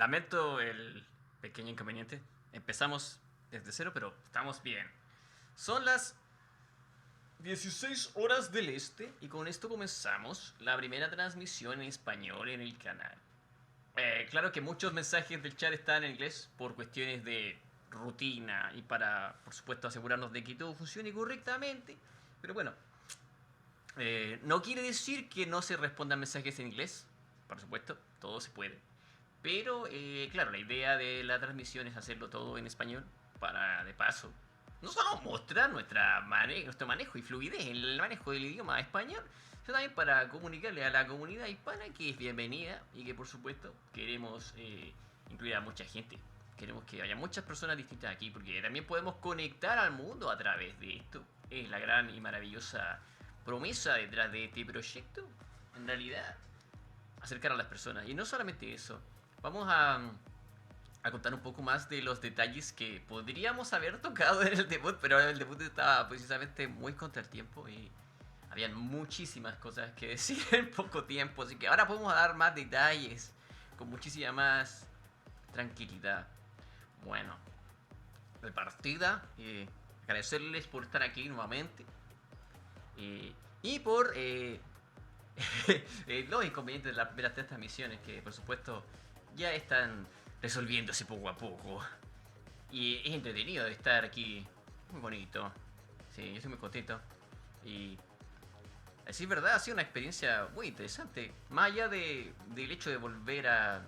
lamento el pequeño inconveniente. Empezamos desde cero, pero estamos bien. Son las 16 horas del este y con esto comenzamos la primera transmisión en español en el canal. Claro que muchos mensajes del chat están en inglés por cuestiones de rutina y para, por supuesto, asegurarnos de que todo funcione correctamente. Pero bueno, no quiere decir que no se respondan mensajes en inglés. Por supuesto, todo se puede. Pero, claro, la idea de la transmisión es hacerlo todo en español para, de paso, no solo mostrar nuestro manejo y fluidez en el manejo del idioma español, sino también para comunicarle a la comunidad hispana que es bienvenida y que, por supuesto, queremos incluir a mucha gente. Queremos que haya muchas personas distintas aquí porque también podemos conectar al mundo a través de esto. Es la gran y maravillosa promesa detrás de este proyecto. En realidad, acercar a las personas. Y no solamente eso, vamos a contar un poco más de los detalles que podríamos haber tocado en el debut, pero el debut estaba precisamente muy contra el tiempo y habían muchísimas cosas que decir en poco tiempo, así que ahora podemos dar más detalles con muchísima más tranquilidad. Bueno, de partida, agradecerles por estar aquí nuevamente y por los inconvenientes de las primeras tres transmisiones que por supuesto ya están resolviéndose poco a poco. Y es entretenido de estar aquí. Muy bonito. Sí, yo estoy muy contento. Y a decir verdad, ha sido una experiencia muy interesante. Más allá del hecho de volver a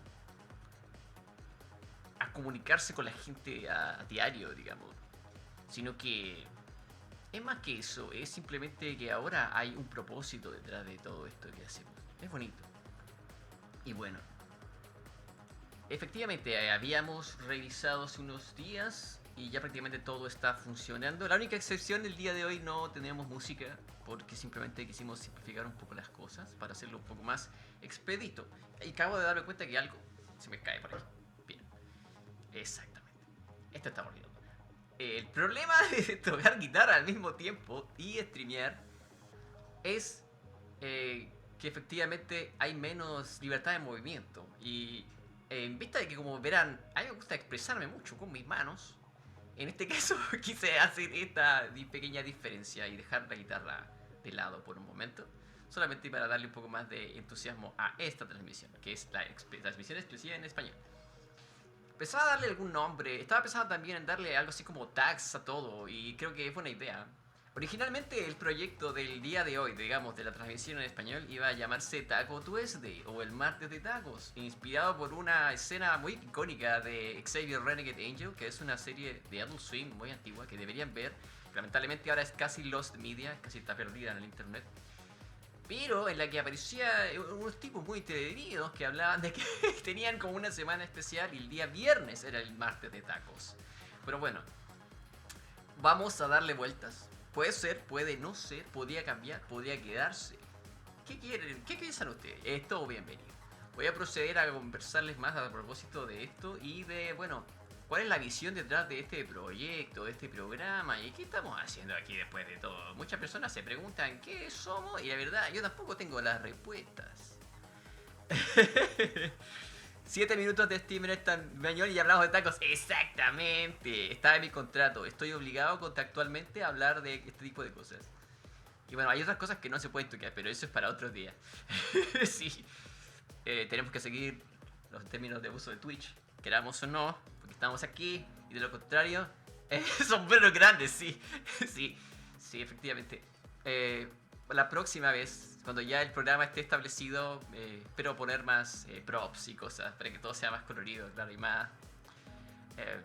comunicarse con la gente a diario, digamos. Sino que es más que eso, es simplemente que ahora hay un propósito detrás de todo esto que hacemos. Es bonito. Y bueno, efectivamente, habíamos revisado hace unos días y ya prácticamente todo está funcionando. La única excepción del día de hoy no tenemos música porque simplemente quisimos simplificar un poco las cosas para hacerlo un poco más expedito. Y acabo de darme cuenta que algo se me cae por aquí. Bien, exactamente. Esto está olvidando. El problema de tocar guitarra al mismo tiempo y streamear es que efectivamente hay menos libertad de movimiento. Y en vista de que, como verán, a mí me gusta expresarme mucho con mis manos, en este caso quise hacer esta pequeña diferencia y dejar la guitarra de lado por un momento, solamente para darle un poco más de entusiasmo a esta transmisión, que es la transmisión exclusiva en español. Pensaba darle algún nombre, estaba pensando también en darle algo así como tags a todo, y creo que es buena idea. Originalmente el proyecto del día de hoy, digamos, de la transmisión en español, iba a llamarse Taco Tuesday o el martes de tacos, inspirado por una escena muy icónica de Xavier Renegade Angel, que es una serie de Adult Swim muy antigua que deberían ver. Lamentablemente ahora es casi lost media, casi está perdida en el internet. Pero en la que aparecía unos tipos muy entretenidos que hablaban de que tenían como una semana especial y el día viernes era el martes de tacos. Pero bueno, vamos a darle vueltas. Puede ser, puede no ser, podría cambiar, podría quedarse. ¿Qué quieren? ¿Qué piensan ustedes? Es todo bienvenido. Voy a proceder a conversarles más a propósito de esto y de, bueno, cuál es la visión detrás de este proyecto, de este programa y qué estamos haciendo aquí después de todo. Muchas personas se preguntan qué somos y la verdad yo tampoco tengo las respuestas. 7 minutos de Steam en español y hablamos de tacos. Exactamente. Está en mi contrato. Estoy obligado contractualmente a hablar de este tipo de cosas. Y bueno, hay otras cosas que no se pueden tocar, pero eso es para otros días. Sí. Tenemos que seguir los términos de uso de Twitch, queramos o no, porque estamos aquí. Y de lo contrario, sombreros grandes, sí. Sí, sí, efectivamente. La próxima vez, cuando ya el programa esté establecido, espero poner más props y cosas para que todo sea más colorido, claro, y más eh,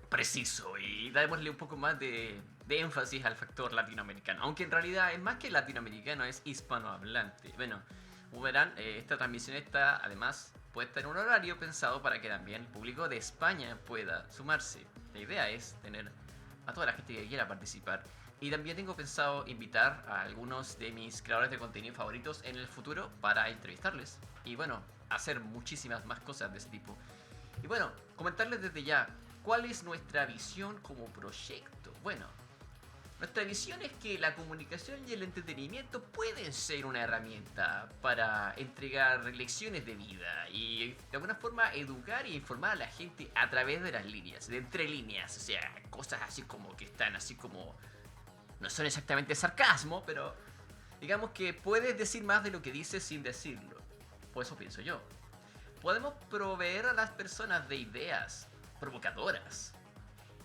preciso. Y démosle un poco más de énfasis al factor latinoamericano. Aunque en realidad es más que latinoamericano, es hispanohablante. Bueno, como verán, esta transmisión está además puesta en un horario pensado para que también el público de España pueda sumarse. La idea es tener a toda la gente que quiera participar. Y también tengo pensado invitar a algunos de mis creadores de contenido favoritos en el futuro para entrevistarles. Y bueno, hacer muchísimas más cosas de ese tipo. Y bueno, comentarles desde ya, ¿cuál es nuestra visión como proyecto? Bueno, Nuestra visión es que la comunicación y el entretenimiento pueden ser una herramienta para entregar lecciones de vida y de alguna forma educar e informar a la gente a través de las líneas, de entre líneas, o sea, cosas así como que están así como... No son exactamente sarcasmo, pero digamos que puedes decir más de lo que dices sin decirlo. Por eso pienso yo. Podemos proveer a las personas de ideas provocadoras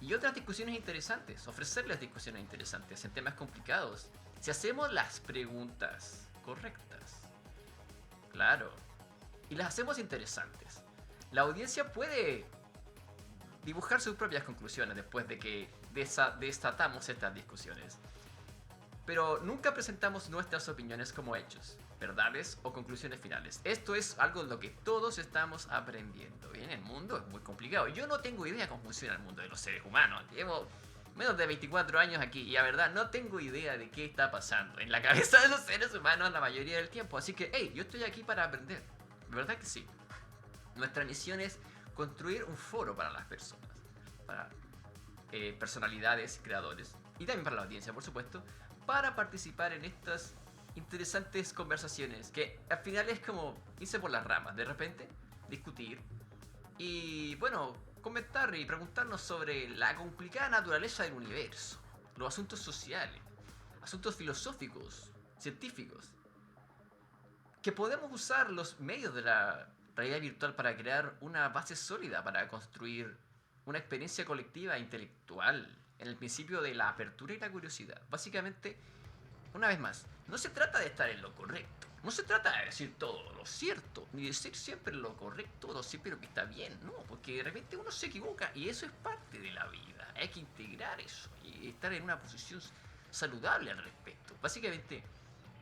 y otras discusiones interesantes, ofrecerles discusiones interesantes en temas complicados, si hacemos las preguntas correctas. Claro. Y las hacemos interesantes. La audiencia puede dibujar sus propias conclusiones después de que destatamos estas discusiones. Pero nunca presentamos nuestras opiniones como hechos, verdades o conclusiones finales. Esto es algo de lo que todos estamos aprendiendo. Bien, el mundo es muy complicado. Yo no tengo idea cómo funciona el mundo de los seres humanos. Llevo menos de 24 años aquí y la verdad no tengo idea de qué está pasando en la cabeza de los seres humanos la mayoría del tiempo. Así que, hey, yo estoy aquí para aprender. ¿Verdad que sí? Nuestra misión es construir un foro para las personas, para personalidades, creadores y también para la audiencia, por supuesto, para participar en estas interesantes conversaciones que al final es como irse por las ramas, de repente discutir y bueno, comentar y preguntarnos sobre la complicada naturaleza del universo, los asuntos sociales, asuntos filosóficos, científicos, que podemos usar los medios de la realidad virtual para crear una base sólida para construir una experiencia colectiva e intelectual en el principio de la apertura y la curiosidad. Básicamente, una vez más, no se trata de estar en lo correcto, no se trata de decir todo lo cierto, ni de decir siempre lo correcto o siempre lo que está bien, no, porque de repente uno se equivoca y eso es parte de la vida, hay que integrar eso y estar en una posición saludable al respecto. Básicamente,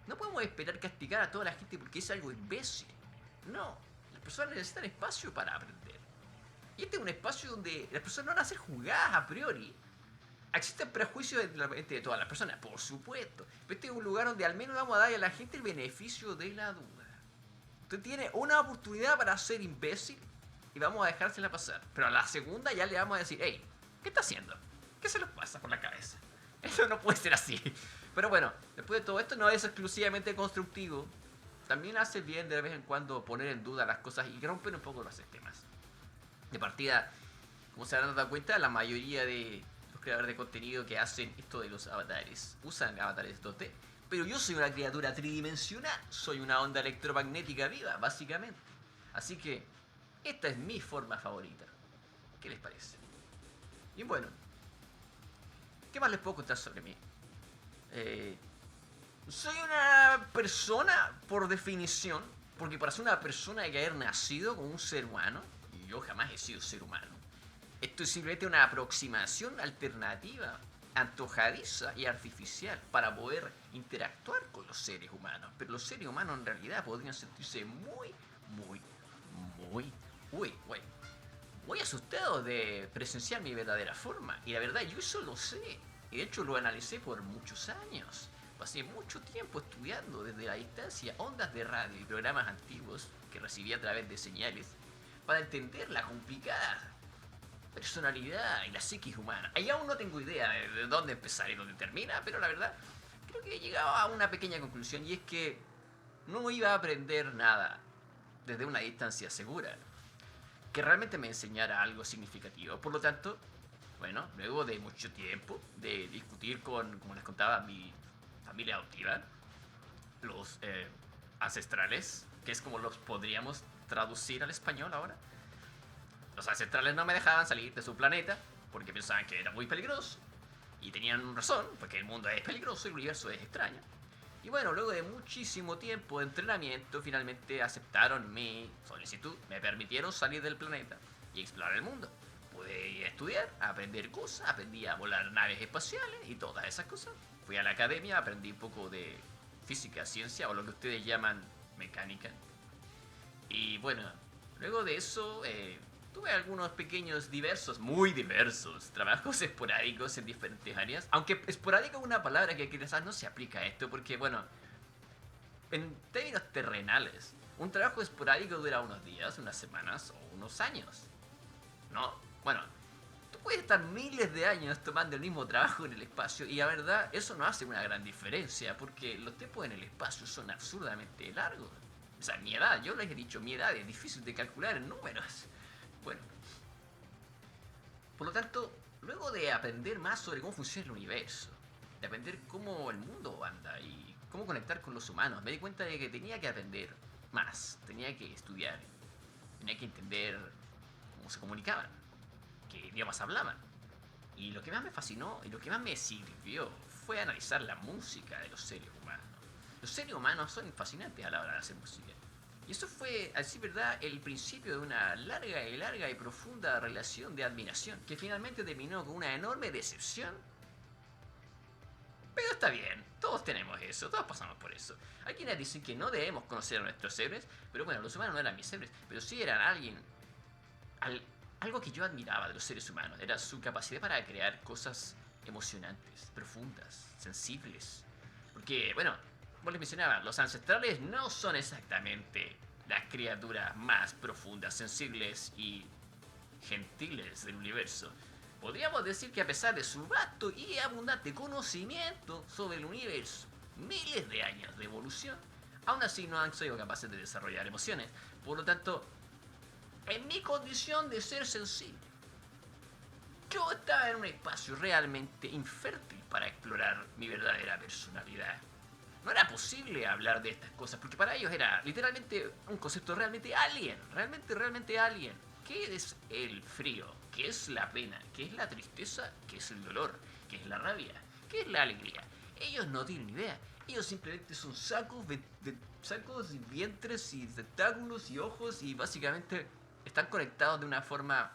no podemos esperar castigar a toda la gente porque es algo imbécil. No, las personas necesitan espacio para aprender. Y este es un espacio donde las personas no van a ser juzgadas a priori. Existen prejuicios de todas las personas, por supuesto. Pero este es un lugar donde al menos vamos a darle a la gente el beneficio de la duda. Usted tiene una oportunidad para ser imbécil y vamos a dejársela pasar. Pero a la segunda ya le vamos a decir, hey, ¿qué está haciendo? ¿Qué se les pasa por la cabeza? Eso no puede ser así. Pero bueno, después de todo esto no es exclusivamente constructivo. También hace bien de vez en cuando poner en duda las cosas y romper un poco los sistemas. De partida, como se habrán dado cuenta, la mayoría de los creadores de contenido que hacen esto de los avatares usan avatares 2D. Pero yo soy una criatura tridimensional, soy una onda electromagnética viva, básicamente. Así que esta es mi forma favorita. ¿Qué les parece? Y bueno, ¿qué más les puedo contar sobre mí? Soy una persona por definición, porque para ser una persona hay que haber nacido como un ser humano, y yo jamás he sido ser humano. Esto es simplemente una aproximación alternativa, antojadiza y artificial para poder interactuar con los seres humanos. Pero los seres humanos en realidad podrían sentirse muy, muy, muy, muy asustados de presenciar mi verdadera forma. Y la verdad, yo eso lo sé. Y de hecho lo analicé por muchos años. Pasé mucho tiempo estudiando desde la distancia ondas de radio y programas antiguos que recibí a través de señales para entender la complicada personalidad y la psiquis humana. Ahí aún no tengo idea de dónde empezar y dónde termina, pero la verdad creo que he llegado a una pequeña conclusión y es que no iba a aprender nada desde una distancia segura que realmente me enseñara algo significativo. Por lo tanto, bueno, luego de mucho tiempo de discutir con, como les contaba, mi familia adoptiva, los ancestrales, que es como los podríamos traducir al español ahora. Los ancestrales no me dejaban salir de su planeta porque pensaban que era muy peligroso. Y tenían razón, porque el mundo es peligroso y el universo es extraño. Y bueno, luego de muchísimo tiempo de entrenamiento, finalmente aceptaron mi solicitud, me permitieron salir del planeta y explorar el mundo. Pude estudiar, aprender cosas, aprendí a volar naves espaciales y todas esas cosas. Fui a la academia, aprendí un poco de física, ciencia o lo que ustedes llaman mecánica. Y bueno, luego de eso tuve algunos pequeños muy diversos trabajos esporádicos en diferentes áreas. Aunque esporádico es una palabra que quizás no se aplica a esto porque bueno, en términos terrenales, un trabajo esporádico dura unos días, unas semanas o unos años. ¿No? Bueno, Tú puedes estar miles de años tomando el mismo trabajo en el espacio y la verdad eso no hace una gran diferencia porque los tiempos en el espacio son absurdamente largos. O sea, mi edad, yo les he dicho, mi edad es difícil de calcular en números. Bueno, por lo tanto, luego de aprender más sobre cómo funciona el universo, de aprender cómo el mundo anda y cómo conectar con los humanos, me di cuenta de que tenía que aprender más, tenía que estudiar, tenía que entender cómo se comunicaban, qué idiomas hablaban. Y lo que más me fascinó y lo que más me sirvió fue analizar la música de los seres humanos. Los seres humanos son fascinantes a la hora de hacer música. Y eso fue, a decir verdad, el principio de una larga y profunda relación de admiración, que finalmente terminó con una enorme decepción. Pero está bien, todos tenemos eso, todos pasamos por eso. Hay quienes dicen que no debemos conocer a nuestros héroes, pero bueno, los humanos no eran mis héroes, pero sí eran algo que yo admiraba de los seres humanos, era su capacidad para crear cosas emocionantes, profundas, sensibles. Porque, bueno, como les mencionaba, los ancestrales no son exactamente las criaturas más profundas, sensibles y gentiles del universo. Podríamos decir que a pesar de su vasto y abundante conocimiento sobre el universo, miles de años de evolución, aún así no han sido capaces de desarrollar emociones. Por lo tanto, en mi condición de ser sensible, yo estaba en un espacio realmente infértil para explorar mi verdadera personalidad. No era posible hablar de estas cosas, porque para ellos era literalmente un concepto realmente alien, realmente alien. ¿Qué es el frío? ¿Qué es la pena? ¿Qué es la tristeza? ¿Qué es el dolor? ¿Qué es la rabia? ¿Qué es la alegría? Ellos no tienen ni idea. Ellos simplemente son sacos y vientres y tentáculos y ojos y básicamente están conectados de una forma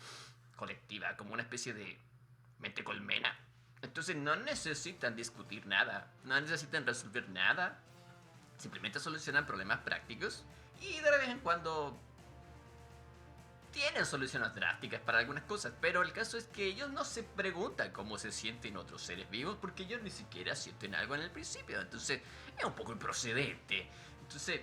colectiva, como una especie de mente colmena. Entonces no necesitan discutir nada, no necesitan resolver nada, simplemente solucionan problemas prácticos y de vez en cuando tienen soluciones drásticas para algunas cosas, pero el caso es que ellos no se preguntan cómo se sienten otros seres vivos porque ellos ni siquiera sienten algo en el principio, entonces es un poco improcedente. Entonces,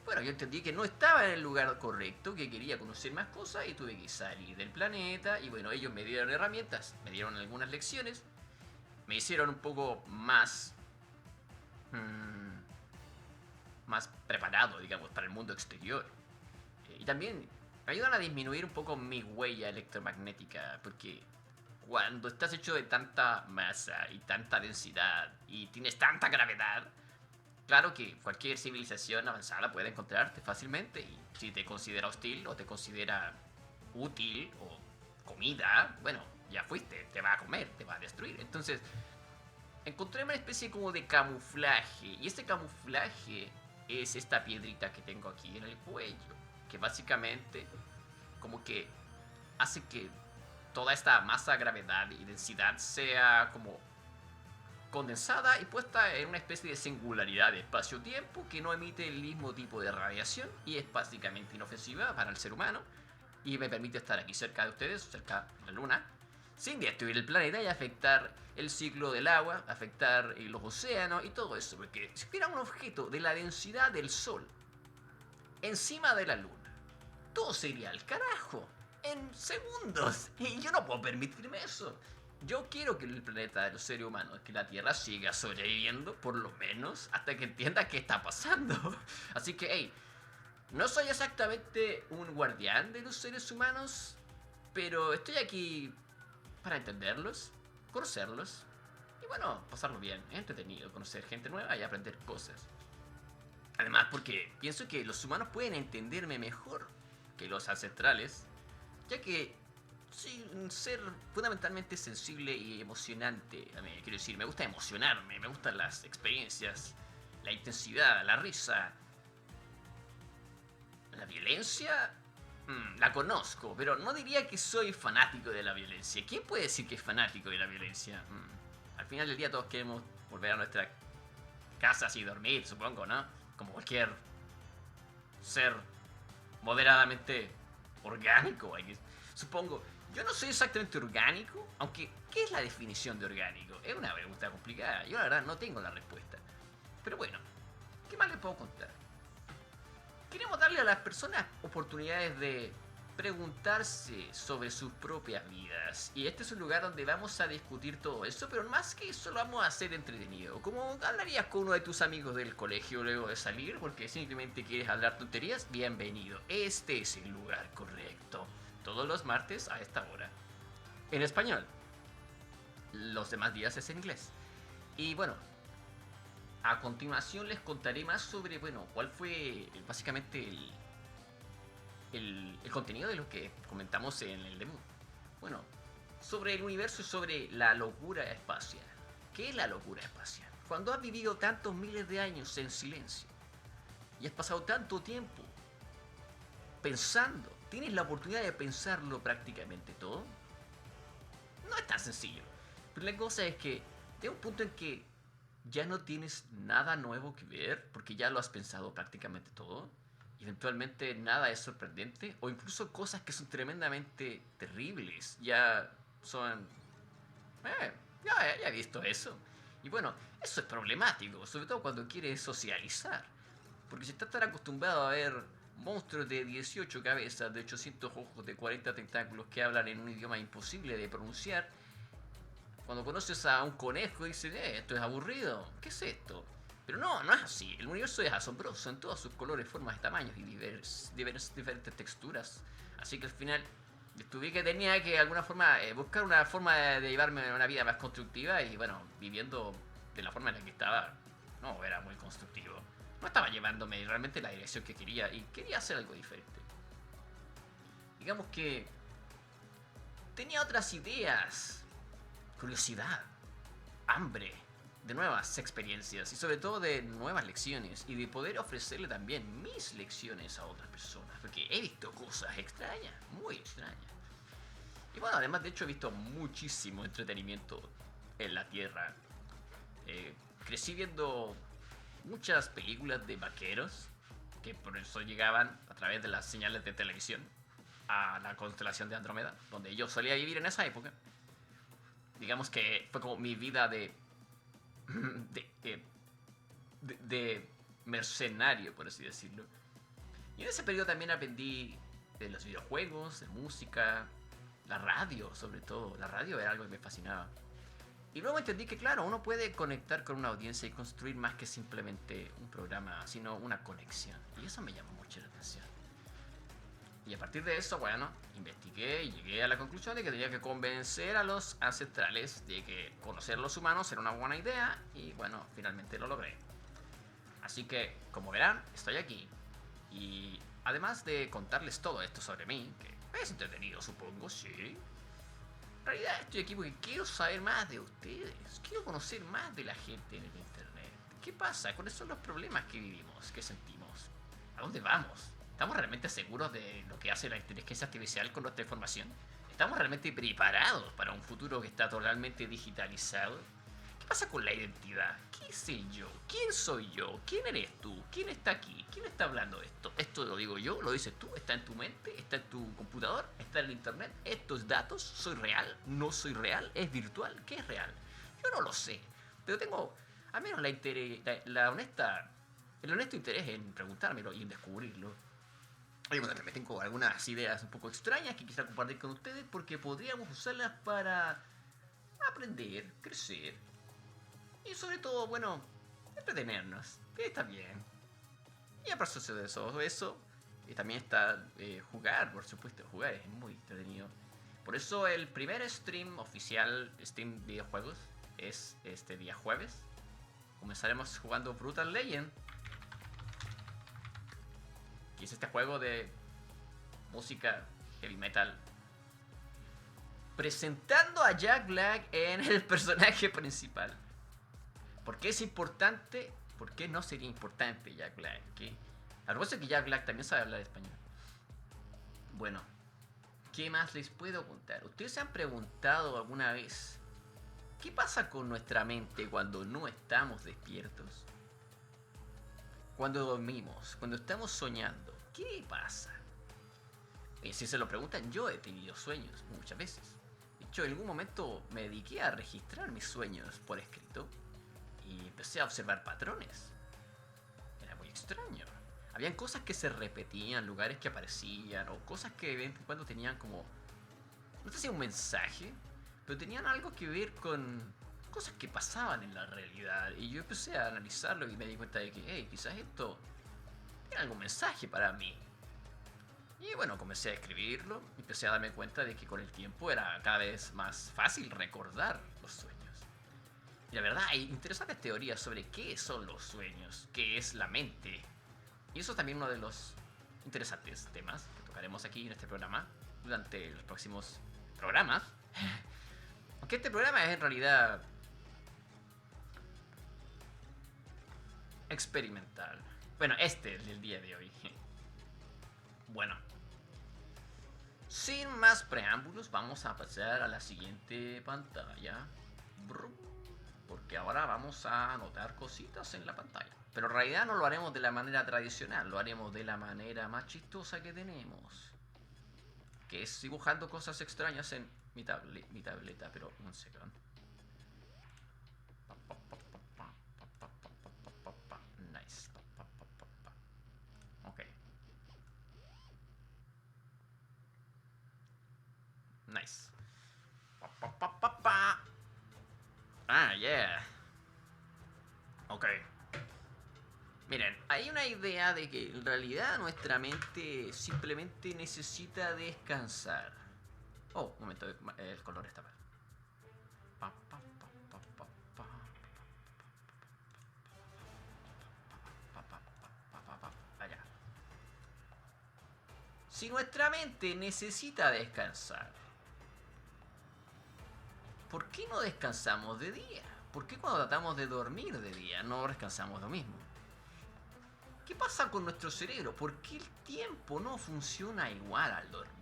bueno, yo entendí que no estaba en el lugar correcto, que quería conocer más cosas y tuve que salir del planeta y bueno, ellos me dieron herramientas, me dieron algunas lecciones, me hicieron un poco más preparado, digamos, para el mundo exterior. Y también me ayudan a disminuir un poco mi huella electromagnética, porque cuando estás hecho de tanta masa y tanta densidad y tienes tanta gravedad, claro que cualquier civilización avanzada puede encontrarte fácilmente y si te considera hostil o te considera útil o comida, bueno, ya fuiste, te va a comer, te va a destruir. Entonces, encontré una especie como de camuflaje y este camuflaje es esta piedrita que tengo aquí en el cuello, que básicamente como que hace que toda esta masa, gravedad y densidad sea como condensada y puesta en una especie de singularidad de espacio-tiempo que no emite el mismo tipo de radiación y es básicamente inofensiva para el ser humano y me permite estar aquí cerca de ustedes, cerca de la luna, sin destruir el planeta y afectar el ciclo del agua, afectar los océanos y todo eso, porque si hubiera un objeto de la densidad del Sol encima de la luna, todo se iría al carajo en segundos y yo no puedo permitirme eso. Yo quiero que el planeta de los seres humanos, que la Tierra siga sobreviviendo, por lo menos, hasta que entienda qué está pasando. Así que, hey, no soy exactamente un guardián de los seres humanos, pero estoy aquí para entenderlos, conocerlos y bueno, pasarlo bien. Es entretenido conocer gente nueva y aprender cosas. Además, porque pienso que los humanos pueden entenderme mejor que los ancestrales, ya que soy un ser fundamentalmente sensible y emocionante. A mí, quiero decir, me gusta emocionarme, me gustan las experiencias, la intensidad, la risa. La violencia la conozco, pero no diría que soy fanático de la violencia. ¿Quién puede decir que es fanático de la violencia? Al final del día todos queremos volver a nuestra casa y dormir, supongo, ¿no? Como cualquier ser moderadamente orgánico, supongo. Yo no soy exactamente orgánico, aunque ¿qué es la definición de orgánico? Es una pregunta complicada, yo la verdad no tengo la respuesta. Pero bueno, ¿qué más les puedo contar? Queremos darle a las personas oportunidades de preguntarse sobre sus propias vidas. Y este es un lugar donde vamos a discutir todo eso, pero más que eso lo vamos a hacer entretenido. Como hablarías con uno de tus amigos del colegio luego de salir, porque simplemente quieres hablar tonterías, bienvenido. Este es el lugar correcto. Todos los martes a esta hora. En español. Los demás días es en inglés. Y bueno, a continuación les contaré más sobre, bueno, cuál fue básicamente el contenido de lo que comentamos en el demo. Bueno, sobre el universo y sobre la locura espacial. ¿Qué es la locura espacial? Cuando has vivido tantos miles de años en silencio y has pasado tanto tiempo pensando, tienes la oportunidad de pensarlo prácticamente todo. No es tan sencillo. Pero la cosa es que llega un punto en que ya no tienes nada nuevo que ver porque ya lo has pensado prácticamente todo. Y eventualmente nada es sorprendente o incluso cosas que son tremendamente terribles ya son... ya he visto eso. Y bueno, eso es problemático, sobre todo cuando quieres socializar. Porque si estás tan acostumbrado a ver monstruos de 18 cabezas, de 800 ojos, de 40 tentáculos que hablan en un idioma imposible de pronunciar, cuando conoces a un conejo dices, esto es aburrido, ¿qué es esto? Pero no, no es así. El universo es asombroso en todos sus colores, formas, tamaños y diferentes texturas. Así que al final descubrí que tenía que de alguna forma buscar una forma de llevarme una vida más constructiva y bueno, viviendo de la forma en la que estaba, no era muy constructivo. No estaba llevándome realmente la dirección que quería y quería hacer algo diferente. Digamos que tenía otras ideas, curiosidad, hambre de nuevas experiencias y sobre todo de nuevas lecciones y de poder ofrecerle también mis lecciones a otras personas, porque he visto cosas extrañas, muy extrañas. Y bueno, además de hecho he visto muchísimo entretenimiento en la Tierra. Crecí viendo muchas películas de vaqueros que por eso llegaban a través de las señales de televisión a la constelación de Andrómeda, donde yo solía vivir en esa época. Digamos que fue como mi vida de de mercenario, por así decirlo. Y en ese periodo también aprendí de los videojuegos, de música, la radio sobre todo. La radio era algo que me fascinaba. Y luego entendí que claro, uno puede conectar con una audiencia y construir más que simplemente un programa, sino una conexión. Y eso me llamó mucho la atención. Y a partir de eso, bueno, investigué y llegué a la conclusión de que tenía que convencer a los ancestrales de que conocer a los humanos era una buena idea y bueno, finalmente lo logré. Así que, como verán, estoy aquí. Y además de contarles todo esto sobre mí, que es entretenido supongo, sí. En realidad estoy aquí porque quiero saber más de ustedes. Quiero conocer más de la gente en el internet. ¿Qué pasa? ¿Cuáles son los problemas que vivimos, que sentimos? ¿A dónde vamos? ¿Estamos realmente seguros de lo que hace la inteligencia artificial con nuestra información? ¿Estamos realmente preparados para un futuro que está totalmente digitalizado? ¿Qué pasa con la identidad? ¿Qué sé yo? ¿Quién soy yo? ¿Quién eres tú? ¿Quién está aquí? ¿Quién está hablando de esto? ¿Esto lo digo yo? ¿Lo dices tú? ¿Está en tu mente? ¿Está en tu computador? ¿Está en el internet? ¿Estos datos? ¿Soy real? ¿No soy real? ¿Es virtual? ¿Qué es real? Yo no lo sé. Pero tengo al menos el honesto interés en preguntármelo y en descubrirlo. Y bueno, también tengo algunas ideas un poco extrañas que quisiera compartir con ustedes porque podríamos usarlas para aprender, crecer y sobre todo, bueno, entretenernos, que está bien. Y a proceso de eso y también está jugar, por supuesto, jugar es muy entretenido. Por eso el primer stream oficial Steam Videojuegos es este día jueves. Comenzaremos jugando Brutal Legend, que es este juego de música heavy metal, presentando a Jack Black en el personaje principal. ¿Por qué es importante? ¿Por qué no sería importante Jack Black? ¿Qué? A propósito que Jack Black también sabe hablar español. Bueno, ¿qué más les puedo contar? ¿Ustedes se han preguntado alguna vez qué pasa con nuestra mente cuando no estamos despiertos? Cuando dormimos, cuando estamos soñando, ¿qué pasa? Y si se lo preguntan, yo he tenido sueños muchas veces. De hecho, en algún momento me dediqué a registrar mis sueños por escrito y empecé a observar patrones. Era muy extraño. Habían cosas que se repetían, lugares que aparecían, o cosas que de vez en cuando tenían como, no sé si un mensaje, pero tenían algo que ver con cosas que pasaban en la realidad. Y yo empecé a analizarlo y me di cuenta de que, hey, quizás esto tiene algún mensaje para mí. Y bueno, comencé a escribirlo y empecé a darme cuenta de que con el tiempo era cada vez más fácil recordar los sueños. Y la verdad, hay interesantes teorías sobre qué son los sueños, qué es la mente. Y eso es también uno de los interesantes temas que tocaremos aquí en este programa durante los próximos programas. Aunque este programa es en realidad experimental. Bueno, este es el día de hoy. Bueno, sin más preámbulos, vamos a pasar a la siguiente pantalla. Porque ahora vamos a anotar cositas en la pantalla. Pero en realidad no lo haremos de la manera tradicional, lo haremos de la manera más chistosa que tenemos. Que es dibujando cosas extrañas en mi tableta, pero un segundo. Nice. Ok. Nice. Ah, yeah. Ok. Miren, hay una idea de que en realidad nuestra mente simplemente necesita descansar. Oh, un momento, el color está mal. Allá. Si nuestra mente necesita descansar, ¿por qué no descansamos de día? ¿Por qué cuando tratamos de dormir de día no descansamos lo mismo? ¿Qué pasa con nuestro cerebro? ¿Por qué el tiempo no funciona igual al dormir?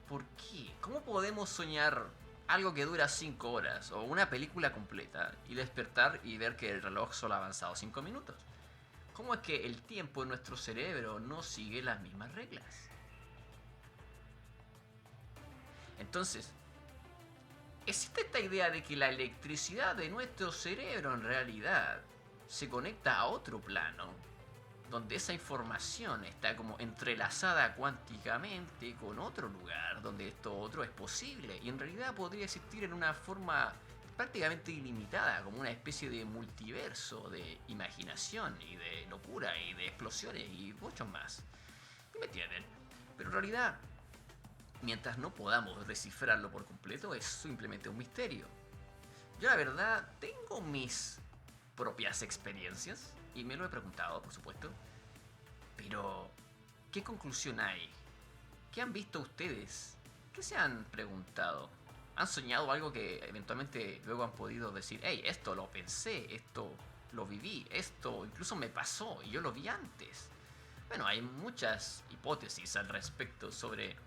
¿Por qué? ¿Cómo podemos soñar algo que dura 5 horas o una película completa y despertar y ver que el reloj solo ha avanzado 5 minutos? ¿Cómo es que el tiempo en nuestro cerebro no sigue las mismas reglas? Entonces, existe esta idea de que la electricidad de nuestro cerebro en realidad se conecta a otro plano, donde esa información está como entrelazada cuánticamente con otro lugar, donde esto otro es posible y en realidad podría existir en una forma prácticamente ilimitada, como una especie de multiverso de imaginación y de locura y de explosiones y mucho más. ¿Y me entienden? Pero en realidad, mientras no podamos descifrarlo por completo, es simplemente un misterio. Yo la verdad tengo mis propias experiencias y me lo he preguntado, por supuesto. Pero, ¿qué conclusión hay? ¿Qué han visto ustedes? ¿Qué se han preguntado? ¿Han soñado algo que eventualmente luego han podido decir, hey, esto lo pensé, esto lo viví, esto incluso me pasó y yo lo vi antes? Bueno, hay muchas hipótesis al respecto sobre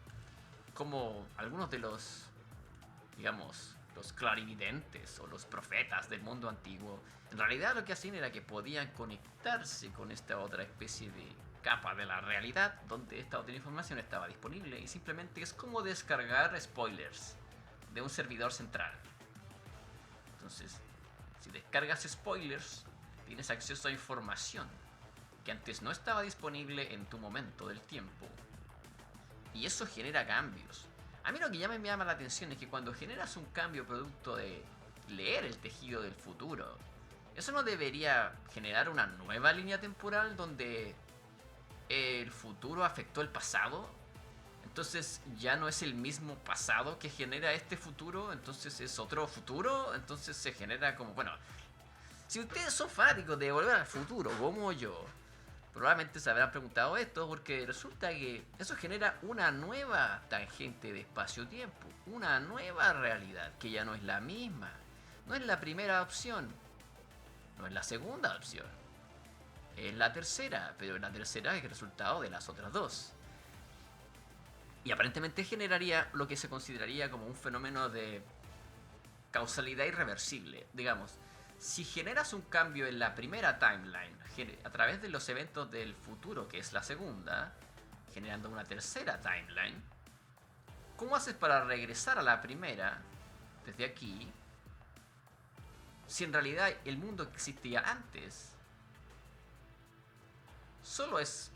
cómo algunos de los, digamos, los clarividentes o los profetas del mundo antiguo, en realidad lo que hacían era que podían conectarse con esta otra especie de capa de la realidad donde esta otra información estaba disponible y simplemente es como descargar spoilers de un servidor central. Entonces, si descargas spoilers, tienes acceso a información que antes no estaba disponible en tu momento del tiempo. Y eso genera cambios. A mí lo que ya me llama la atención es que cuando generas un cambio producto de leer el tejido del futuro, ¿eso no debería generar una nueva línea temporal donde el futuro afectó el pasado? Entonces ya no es el mismo pasado que genera este futuro, entonces es otro futuro, entonces se genera como, bueno, si ustedes son fanáticos de Volver al Futuro, como yo, probablemente se habrán preguntado esto porque resulta que eso genera una nueva tangente de espacio-tiempo, una nueva realidad que ya no es la misma, no es la primera opción, no es la segunda opción, es la tercera, pero la tercera es el resultado de las otras dos. Y aparentemente generaría lo que se consideraría como un fenómeno de causalidad irreversible. Digamos, si generas un cambio en la primera timeline a través de los eventos del futuro, que es la segunda, generando una tercera timeline, ¿cómo haces para regresar a la primera desde aquí si en realidad el mundo que existía antes solo es...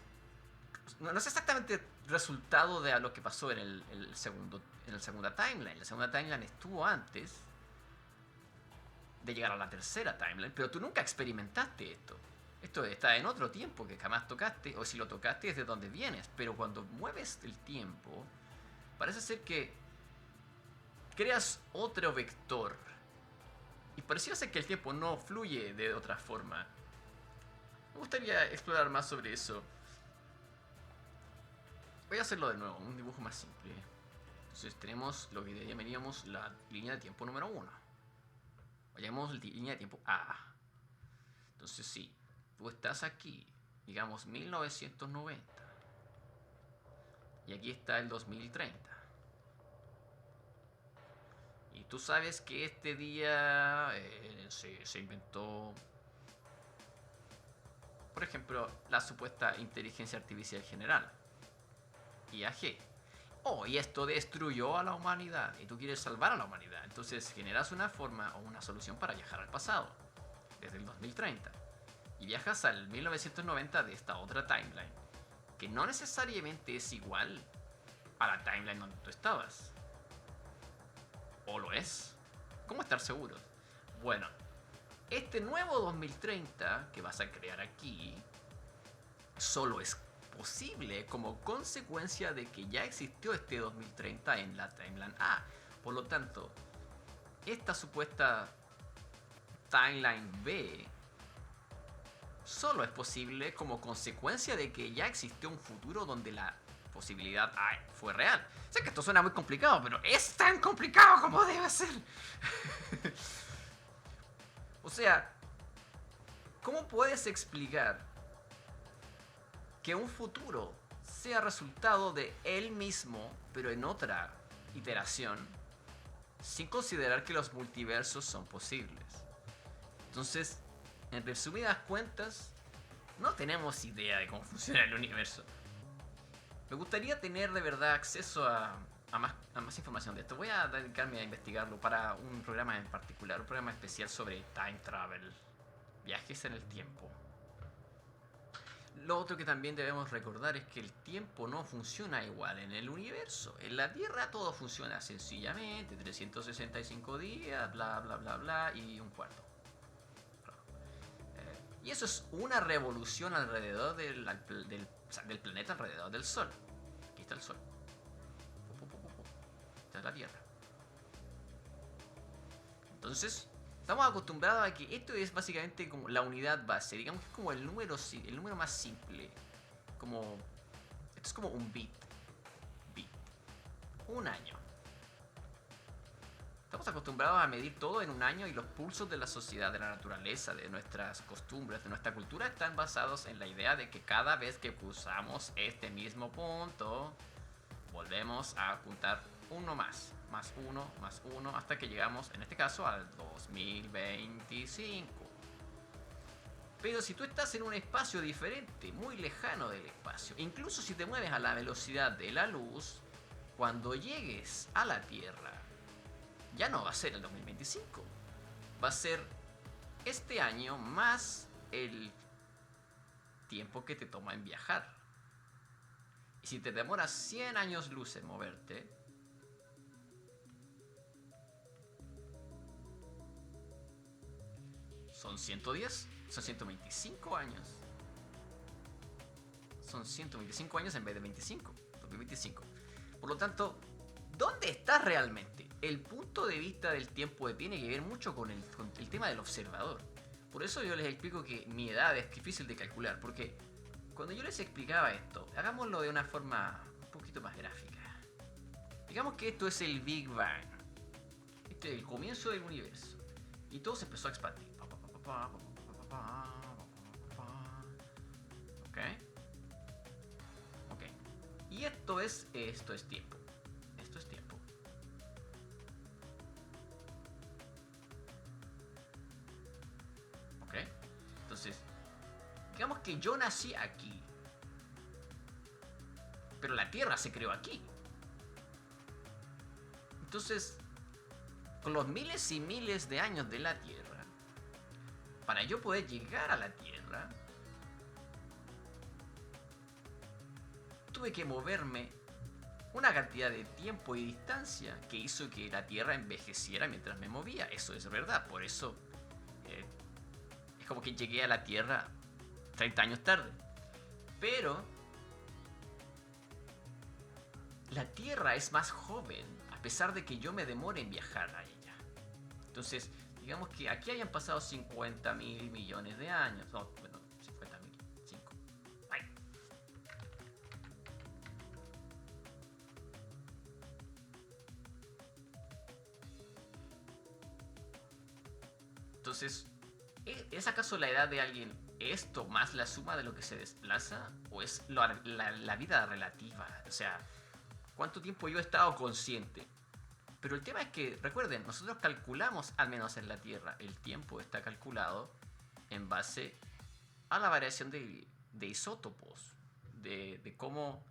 No es exactamente resultado de lo que pasó en el segunda timeline. La segunda timeline estuvo antes de llegar a la tercera timeline, pero tú nunca experimentaste esto. Esto está en otro tiempo que jamás tocaste, o si lo tocaste es de donde vienes, pero cuando mueves el tiempo, parece ser que creas otro vector. Y pareciera ser que el tiempo no fluye de otra forma. Me gustaría explorar más sobre eso. Voy a hacerlo de nuevo, un dibujo más simple. Entonces tenemos lo que llamaríamos la línea de tiempo número 1. Vayamos línea de tiempo A. Entonces sí, tú estás aquí, digamos 1990. Y aquí está el 2030. Y tú sabes que este día se inventó, por ejemplo, la supuesta inteligencia artificial general, IAG. Oh, y esto destruyó a la humanidad y tú quieres salvar a la humanidad. Entonces generas una forma o una solución para viajar al pasado, desde el 2030. Y viajas al 1990 de esta otra timeline, que no necesariamente es igual a la timeline donde tú estabas. ¿O lo es? ¿Cómo estar seguros? Bueno, este nuevo 2030 que vas a crear aquí solo es posible como consecuencia de que ya existió este 2030 en la timeline A. Por lo tanto, esta supuesta timeline B solo es posible como consecuencia de que ya existió un futuro donde la posibilidad A fue real. Sé que esto suena muy complicado, pero es tan complicado como debe ser. O sea, ¿cómo puedes explicar que un futuro sea resultado de él mismo, pero en otra iteración, sin considerar que los multiversos son posibles? Entonces, en resumidas cuentas, no tenemos idea de cómo funciona el universo. Me gustaría tener de verdad acceso a más información de esto. Voy a dedicarme a investigarlo para un programa en particular, un programa especial sobre time travel, viajes en el tiempo. Lo otro que también debemos recordar es que el tiempo no funciona igual en el universo. En la Tierra todo funciona sencillamente, 365 días, bla bla bla bla y un cuarto. Y eso es una revolución alrededor del planeta, alrededor del Sol. Aquí está el Sol. Esta es la Tierra. Entonces, estamos acostumbrados a que esto es básicamente como la unidad base. Digamos que es como el número más simple. Esto es como un bit. Un año. Estamos acostumbrados a medir todo en un año y los pulsos de la sociedad, de la naturaleza, de nuestras costumbres, de nuestra cultura están basados en la idea de que cada vez que cruzamos este mismo punto, volvemos a apuntar uno más uno, hasta que llegamos, en este caso, al 2025. Pero si tú estás en un espacio diferente, muy lejano del espacio, incluso si te mueves a la velocidad de la luz, cuando llegues a la Tierra, ya no va a ser el 2025. Va a ser este año más el tiempo que te toma en viajar. Y si te demoras 100 años luz en moverte, son 110, son 125 años. Son 125 años en vez de 25, 2025. Por lo tanto, ¿dónde estás realmente? El punto de vista del tiempo tiene que ver mucho con el tema del observador. Por eso yo les explico que mi edad es difícil de calcular, porque cuando yo les explicaba esto, hagámoslo de una forma un poquito más gráfica. Digamos que esto es el Big Bang. Este es el comienzo del universo. Y todo se empezó a expandir. ¿Ok? Ok. Y esto es tiempo. Esto es tiempo. ¿Ok? Entonces, digamos que yo nací aquí. Pero la Tierra se creó aquí. Entonces, con los miles y miles de años de la Tierra, para yo poder llegar a la Tierra, tuve que moverme una cantidad de tiempo y distancia que hizo que la Tierra envejeciera mientras me movía. Eso es verdad, por eso eh, es como que llegué a la Tierra 30 años tarde. Pero la Tierra es más joven, a pesar de que yo me demore en viajar a ella. Entonces, digamos que aquí hayan pasado 50.000 millones de años. No, bueno, 50.000, 5. Ay. Entonces, ¿es acaso la edad de alguien esto más la suma de lo que se desplaza? ¿O es la vida relativa? O sea, ¿cuánto tiempo yo he estado consciente? Pero el tema es que, recuerden, nosotros calculamos, al menos en la Tierra, el tiempo está calculado en base a la variación de isótopos, de cómo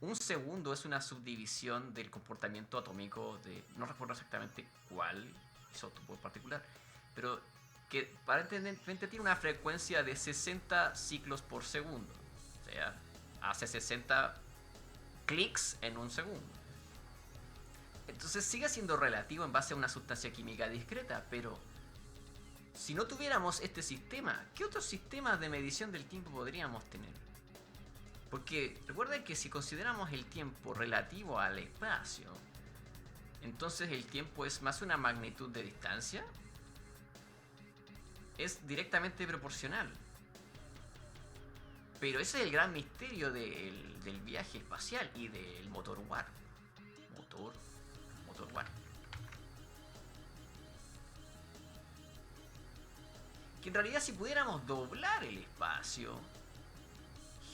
un segundo es una subdivisión del comportamiento atómico de, no recuerdo exactamente cuál isótopo en particular, pero que aparentemente tiene una frecuencia de 60 ciclos por segundo, o sea, hace 60 clics en un segundo. Entonces sigue siendo relativo en base a una sustancia química discreta, pero si no tuviéramos este sistema, ¿qué otros sistemas de medición del tiempo podríamos tener? Porque recuerden que si consideramos el tiempo relativo al espacio, entonces el tiempo es más una magnitud de distancia, es directamente proporcional. Pero ese es el gran misterio del viaje espacial y del motor warp. Motor warp. Que en realidad si pudiéramos doblar el espacio,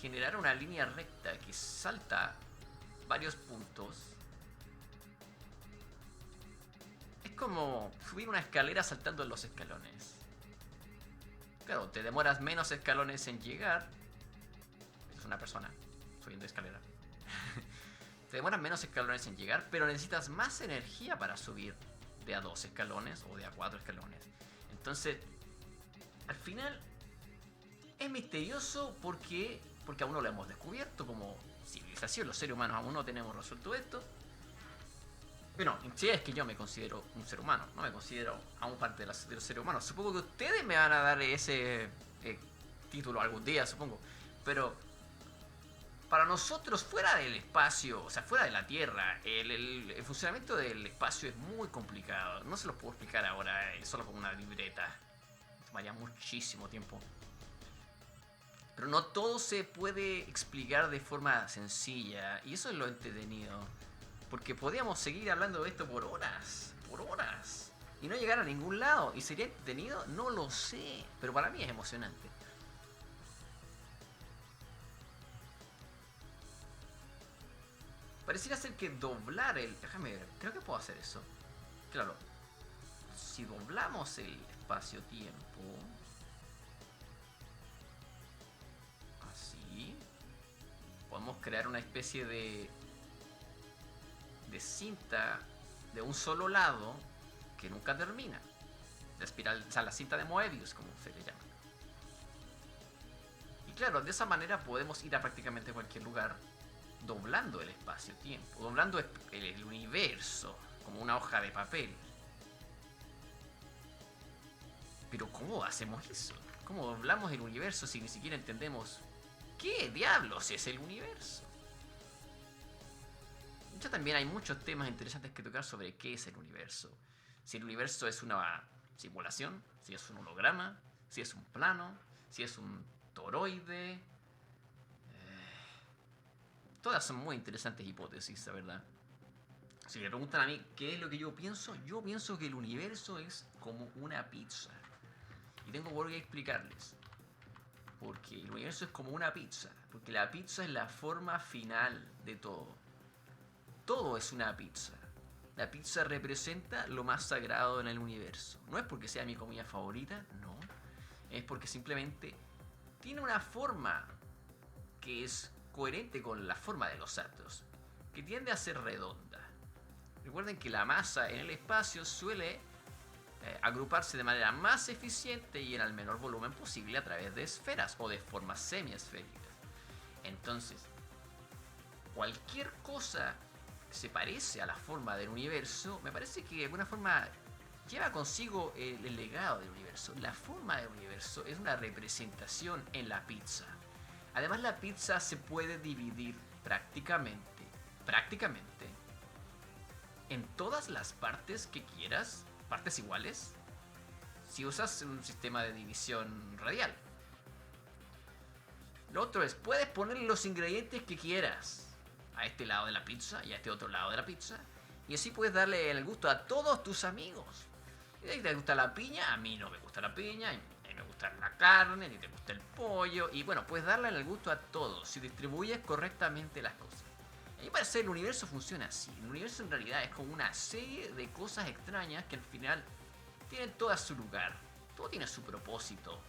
generar una línea recta que salta varios puntos, es como subir una escalera saltando en los escalones. Claro, te demoras menos escalones en llegar. Es una persona subiendo escalera. Te demoras menos escalones en llegar, pero necesitas más energía para subir de a 2 escalones o de a 4 escalones. Entonces, al final, es misterioso porque aún no lo hemos descubierto como civilización. Los seres humanos aún no tenemos resuelto esto. Bueno, si es que yo me considero un ser humano, no me considero aún parte de los seres humanos. Supongo que ustedes me van a dar ese título algún día, supongo. Pero para nosotros, fuera del espacio, o sea, fuera de la Tierra, el funcionamiento del espacio es muy complicado. No se los puedo explicar ahora solo con una libreta. Tomaría muchísimo tiempo. Pero no todo se puede explicar de forma sencilla. Y eso es lo entretenido. Porque podríamos seguir hablando de esto por horas. Por horas. Y no llegar a ningún lado. ¿Y sería entretenido? No lo sé. Pero para mí es emocionante. Pareciera ser que doblar el... Déjame ver. Creo que puedo hacer eso. Claro. Si doblamos el espacio-tiempo... Así... Podemos crear una especie de cinta de un solo lado que nunca termina. La espiral, o sea, la cinta de Moebius, como se le llama. Y claro, de esa manera podemos ir a prácticamente cualquier lugar doblando el espacio-tiempo, doblando el universo como una hoja de papel. Pero ¿cómo hacemos eso? ¿Cómo doblamos el universo si ni siquiera entendemos qué diablos es el universo? Ya también hay muchos temas interesantes que tocar sobre qué es el universo. Si el universo es una simulación, si es un holograma, si es un plano, si es un toroide. Todas son muy interesantes hipótesis, la verdad. Si me preguntan a mí qué es lo que yo pienso que el universo es como una pizza. Y tengo por qué explicarles. Porque el universo es como una pizza. Porque la pizza es la forma final de todo. Todo es una pizza. La pizza representa lo más sagrado en el universo. No es porque sea mi comida favorita, no. Es porque simplemente tiene una forma que es coherente con la forma de los átomos, que tiende a ser redonda. Recuerden que la masa en el espacio suele agruparse de manera más eficiente y en el menor volumen posible a través de esferas o de formas semiesféricas. Entonces, cualquier cosa que se parece a la forma del universo, me parece que de alguna forma lleva consigo el legado del universo. La forma del universo es una representación en la pizza. Además, la pizza se puede dividir prácticamente, en todas las partes que quieras, partes iguales, si usas un sistema de división radial. Lo otro es, puedes poner los ingredientes que quieras a este lado de la pizza y a este otro lado de la pizza, y así puedes darle el gusto a todos tus amigos. Si te gusta la piña, a mí no me gusta la piña, a mí me gusta la carne, ni te gusta el pollo, y bueno, puedes darle el gusto a todos si distribuyes correctamente las cosas. A mí me parece que el universo funciona así. El universo en realidad es como una serie de cosas extrañas que al final tienen todo a su lugar. Todo tiene su propósito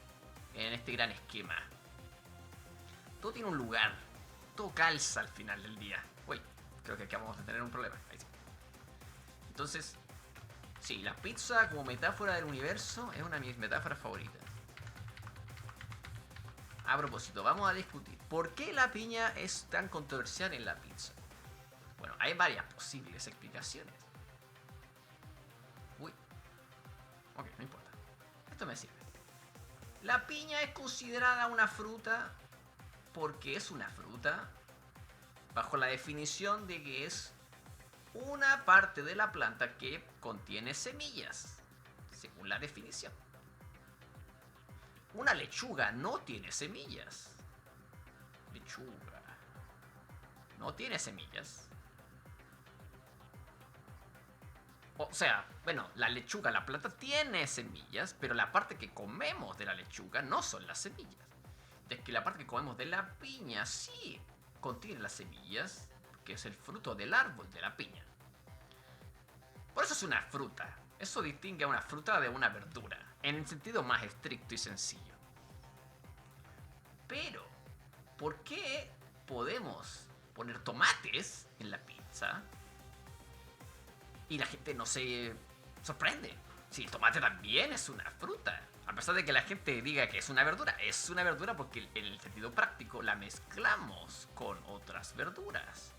en este gran esquema. Todo tiene un lugar. Todo calza al final del día. Uy, creo que aquí vamos a tener un problema. Ahí sí. Entonces, sí, la pizza como metáfora del universo es una de mis metáforas favoritas. A propósito, vamos a discutir ¿por qué la piña es tan controversial en la pizza? Bueno, hay varias posibles explicaciones. Uy. Ok, no importa. Esto me sirve. La piña es considerada una fruta porque es una fruta bajo la definición de que es una parte de la planta que contiene semillas, según la definición. Una lechuga no tiene semillas. Lechuga no tiene semillas. O sea, bueno, la lechuga, la planta tiene semillas, pero la parte que comemos de la lechuga no son las semillas. Es que la parte que comemos de la piña sí contiene las semillas, que es el fruto del árbol de la piña. Por eso es una fruta. Eso distingue a una fruta de una verdura, en el sentido más estricto y sencillo. Pero, ¿por qué podemos poner tomates en la pizza y la gente no se sorprende? Si el tomate también es una fruta. A pesar de que la gente diga que es una verdura porque en el sentido práctico la mezclamos con otras verduras.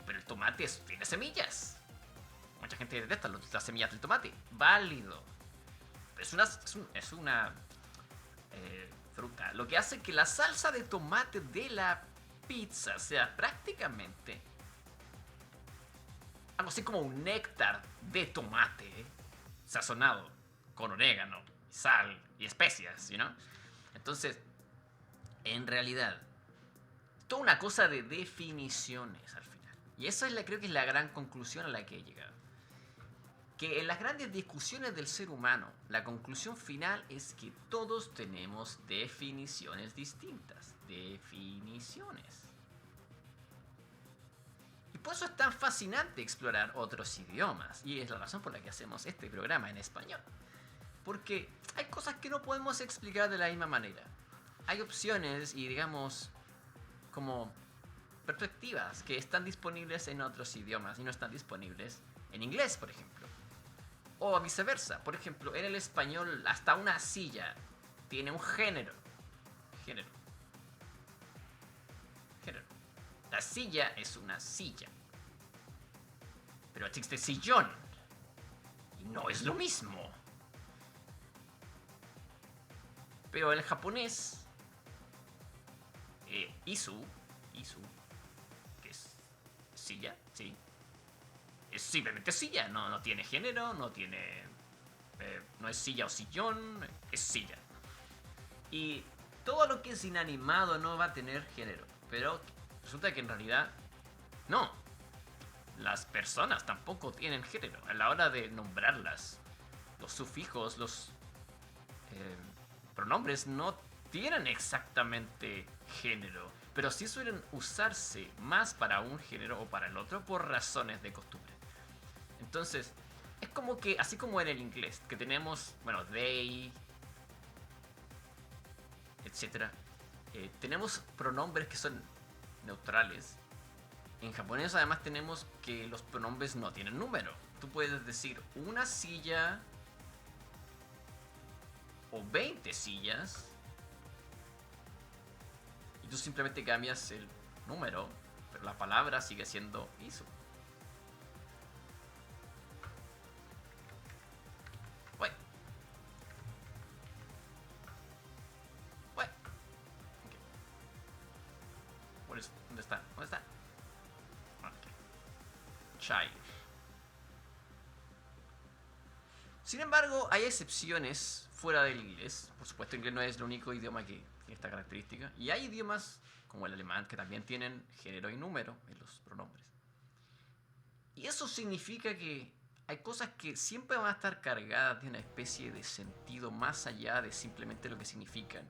Pero el tomate tiene semillas. Mucha gente detesta las semillas del tomate. Válido. Es una fruta. Lo que hace que la salsa de tomate de la pizza sea prácticamente algo así como un néctar de tomate sazonado con orégano, sal y especias, ¿no? Entonces, en realidad, toda una cosa de definiciones al final. Y esa creo que es la gran conclusión a la que he llegado. Que en las grandes discusiones del ser humano, la conclusión final es que todos tenemos definiciones distintas. Definiciones. Y por eso es tan fascinante explorar otros idiomas. Y es la razón por la que hacemos este programa en español. Porque hay cosas que no podemos explicar de la misma manera. Hay opciones y digamos como perspectivas que están disponibles en otros idiomas y no están disponibles en inglés, por ejemplo. O viceversa. Por ejemplo, en el español hasta una silla tiene un género. Género. La silla es una silla. Pero existe sillón. Y no es lo mismo. Pero en japonés, isu, que es silla, sí. Es simplemente silla, no tiene género, no es silla o sillón, es silla. Y todo lo que es inanimado no va a tener género. Pero resulta que en realidad no. Las personas tampoco tienen género. A la hora de nombrarlas, los sufijos, los pronombres no tienen exactamente género. Pero sí suelen usarse más para un género o para el otro por razones de costumbre. Entonces, es como que, así como en el inglés, que tenemos, bueno, they, etc. Tenemos pronombres que son neutrales. En japonés además tenemos que los pronombres no tienen número. Tú puedes decir una silla o 20 sillas y tú simplemente cambias el número, pero la palabra sigue siendo isu. Bueno. Bueno. Okay. ¿Dónde está? ¿Dónde está? Okay. Chai. Sin embargo, hay excepciones fuera del inglés. Por supuesto, el inglés no es el único idioma que tiene esta característica. Y hay idiomas como el alemán que también tienen género y número en los pronombres. Y eso significa que hay cosas que siempre van a estar cargadas de una especie de sentido más allá de simplemente lo que significan.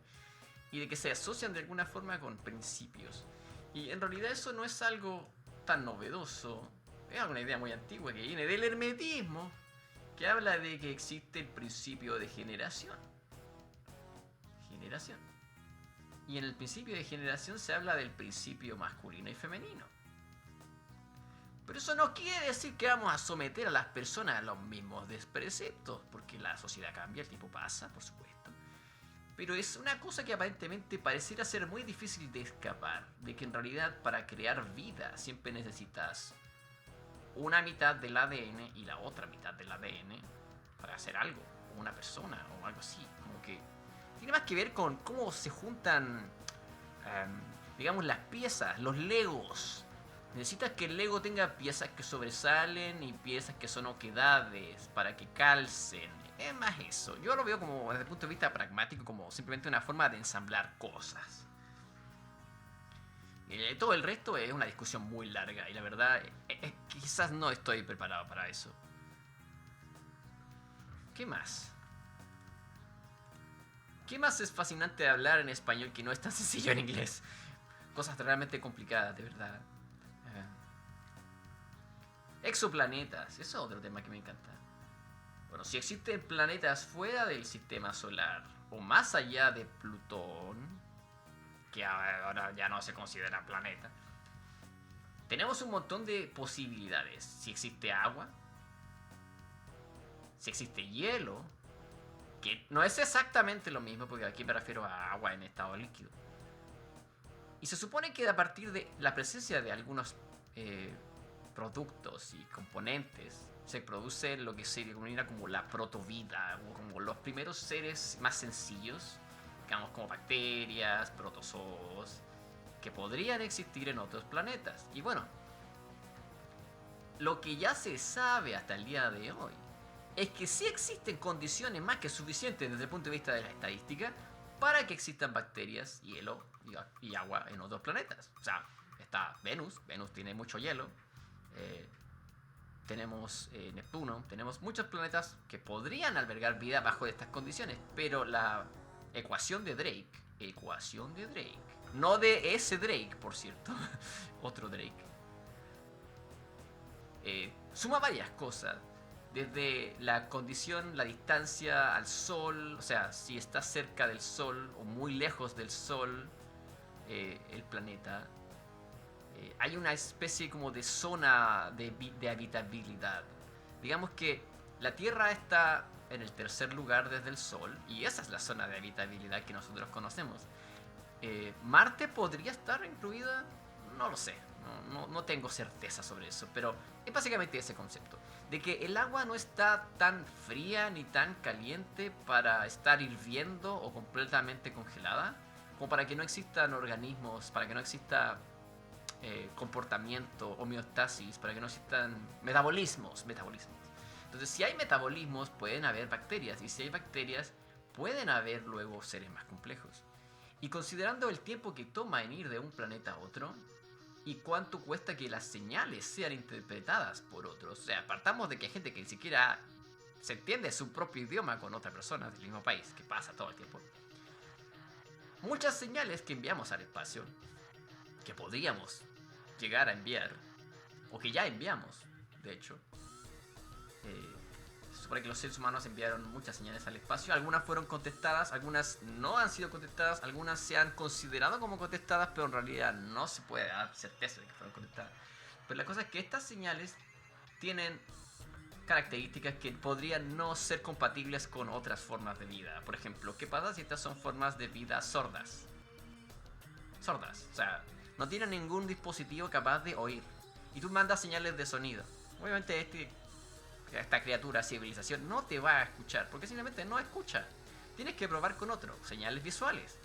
Y de que se asocian de alguna forma con principios. Y en realidad eso no es algo tan novedoso. Es una idea muy antigua que viene del hermetismo, que habla de que existe el principio de generación. Generación. Y en el principio de generación se habla del principio masculino y femenino. Pero eso no quiere decir que vamos a someter a las personas a los mismos preceptos, porque la sociedad cambia, el tiempo pasa, por supuesto. Pero es una cosa que aparentemente pareciera ser muy difícil de escapar, de que en realidad para crear vida siempre necesitas una mitad del ADN y la otra mitad del ADN para hacer algo, o una persona, o algo así. Como que tiene más que ver con cómo se juntan, digamos, las piezas, los legos. Necesitas que el lego tenga piezas que sobresalen y piezas que son oquedades para que calcen. Es más eso. Yo lo veo como desde el punto de vista pragmático, como simplemente una forma de ensamblar cosas. Todo el resto es una discusión muy larga y la verdad quizás no estoy preparado para eso. ¿Qué más? ¿Qué más es fascinante de hablar en español que no es tan sencillo en inglés? Cosas realmente complicadas, de verdad. Exoplanetas, eso es otro tema que me encanta. Bueno, si existen planetas fuera del sistema solar o más allá de Plutón, que ahora ya no se considera planeta, tenemos un montón de posibilidades. Si existe agua, si existe hielo, que no es exactamente lo mismo, porque aquí me refiero a agua en estado líquido. Y se supone que a partir de la presencia de algunos productos y componentes se produce lo que se denomina como la protovida, o como los primeros seres más sencillos, digamos como bacterias, protozoos, que podrían existir en otros planetas. Y bueno, lo que ya se sabe hasta el día de hoy es que sí existen condiciones más que suficientes desde el punto de vista de la estadística para que existan bacterias, hielo y agua en otros planetas. O sea, está Venus tiene mucho hielo, tenemos Neptuno, tenemos muchos planetas que podrían albergar vida bajo estas condiciones, pero la ecuación de Drake, no de ese Drake, por cierto, otro Drake, suma varias cosas, desde la condición, la distancia al Sol, o sea, si está cerca del Sol o muy lejos del Sol, el planeta. Hay una especie como de zona de habitabilidad. Digamos que la Tierra está en el tercer lugar desde el Sol y esa es la zona de habitabilidad que nosotros conocemos. Marte podría estar incluida, no lo sé, no tengo certeza sobre eso, pero es básicamente ese concepto, de que el agua no está tan fría ni tan caliente para estar hirviendo o completamente congelada, como para que no existan organismos, para que no exista comportamiento, homeostasis, para que no existan metabolismos. Entonces, si hay metabolismos, pueden haber bacterias, y si hay bacterias, pueden haber luego seres más complejos. Y considerando el tiempo que toma en ir de un planeta a otro, y cuánto cuesta que las señales sean interpretadas por otros, o sea, partamos de que hay gente que ni siquiera se entiende su propio idioma con otra persona del mismo país, que pasa todo el tiempo. Muchas señales que enviamos al espacio, que podríamos llegar a enviar, o que ya enviamos, de hecho, se supone que los seres humanos enviaron muchas señales al espacio. Algunas fueron contestadas, algunas no han sido contestadas, algunas se han considerado como contestadas, pero en realidad no se puede dar certeza de que fueron contestadas. Pero la cosa es que estas señales tienen características que podrían no ser compatibles con otras formas de vida. Por ejemplo, ¿qué pasa si estas son formas de vida sordas? O sea, No tienen ningún dispositivo capaz de oír. Y tú mandas señales de sonido. Obviamente esta criatura, civilización, no te va a escuchar, porque simplemente no escucha. Tienes que probar con otro, señales visuales.